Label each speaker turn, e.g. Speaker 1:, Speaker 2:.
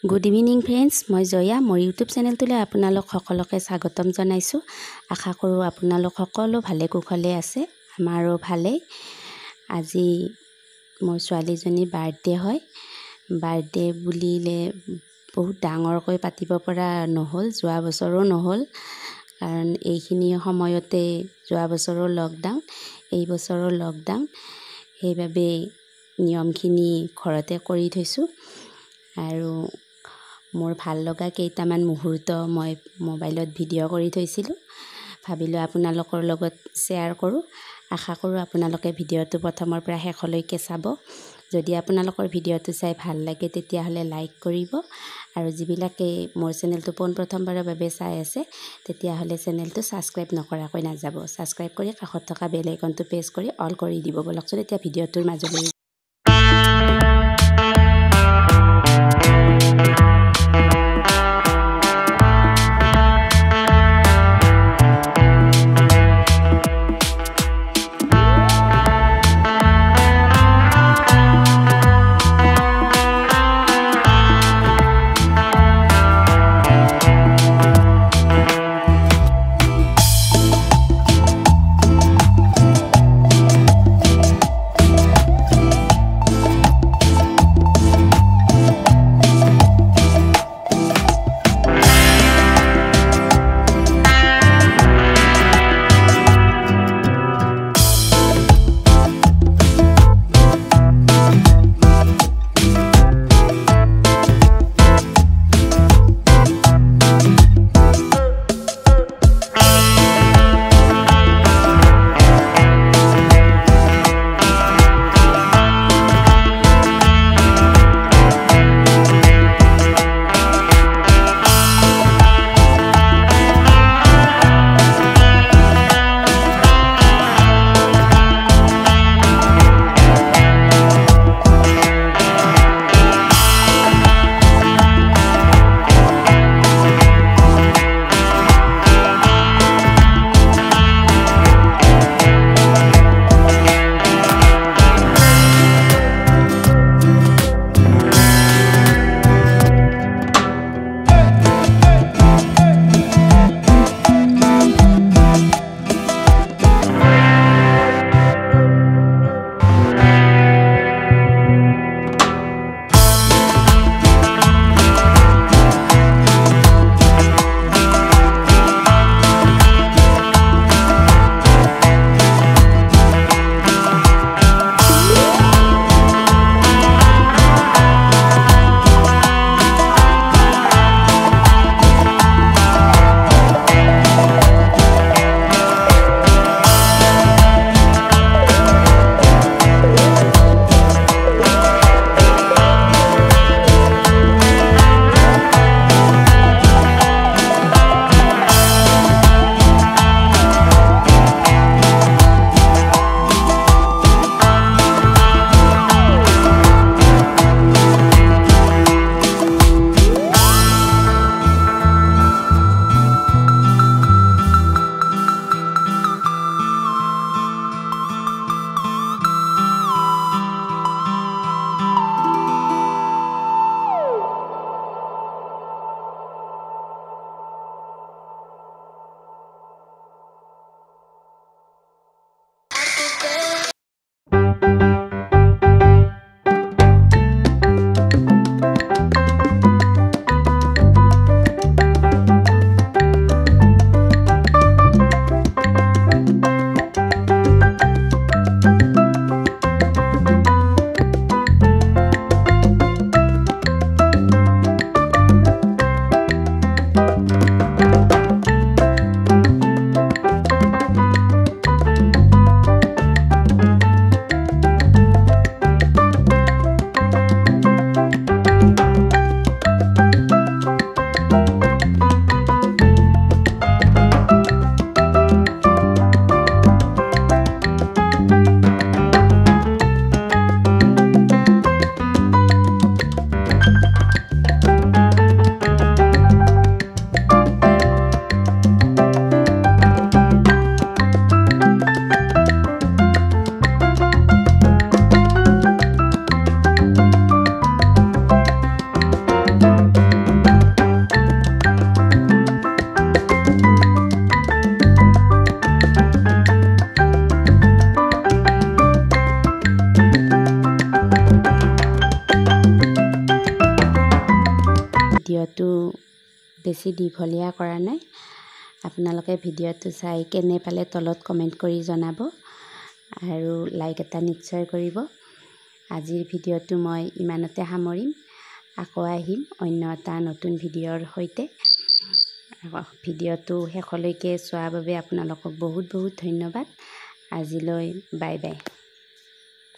Speaker 1: Good evening friends, মই জয়া। মোৰ YouTube চেনেলটোলৈ আপোনালোক সকলোকে স্বাগতম জনাইছোঁ। আশা কৰোঁ আপোনালোক সকলো ভালে কুশলে আছে। আমাৰো ভালেই। আজি মোৰ ছোৱালীজনীৰ বাৰ্থডে হয়। বাৰ্থডে বুলিলে বহুত ডাঙৰকৈ পাতিব পৰা নহ'ল, যোৱা বছৰো নহ'ল, কাৰণ এইখিনি সময়তে যোৱা বছৰৰ লকডাউন, এই বছৰৰ লকডাউন, সেইবাবে নিয়মখিনি ঘৰতে কৰি থৈছোঁ। আৰু মোৰ ভাল লগা কেইটামান মুহূৰ্ত মই মোবাইলত ভিডিঅ' কৰি থৈছিলোঁ, ভাবিলোঁ আপোনালোকৰ লগত শ্বেয়াৰ কৰোঁ। আশা কৰোঁ আপোনালোকে ভিডিঅ'টো প্ৰথমৰ পৰা শেষলৈকে চাব। যদি আপোনালোকৰ ভিডিঅ'টো চাই ভাল লাগে তেতিয়াহ'লে লাইক কৰিব, আৰু যিবিলাকে মোৰ চেনেলটো পোনপ্ৰথমবাৰৰ বাবে চাই আছে তেতিয়াহ'লে চেনেলটো ছাবস্ক্ৰাইব নকৰাকৈ নাযাব। ছাবস্ক্ৰাইব কৰি কাষত থকা বেল আইকনটো প্ৰেছ কৰি অল কৰি দিব। বলকচোন এতিয়া ভিডিঅ'টোৰ মাজলৈ। ভিডিঅ'টো বেছি দীঘলীয়া কৰা নাই। আপোনালোকে ভিডিঅ'টো চাই কেনে পালে তলত কমেণ্ট কৰি জনাব আৰু লাইক এটা নিশ্চয় কৰিব। আজিৰ ভিডিঅ'টো মই ইমানতে সামৰিম। আকৌ আহিম অন্য এটা নতুন ভিডিঅ'ৰ সৈতে। ভিডিঅ'টো শেষলৈকে চোৱাৰ বাবে আপোনালোকক বহুত বহুত ধন্যবাদ। আজিলৈ বাই বাই।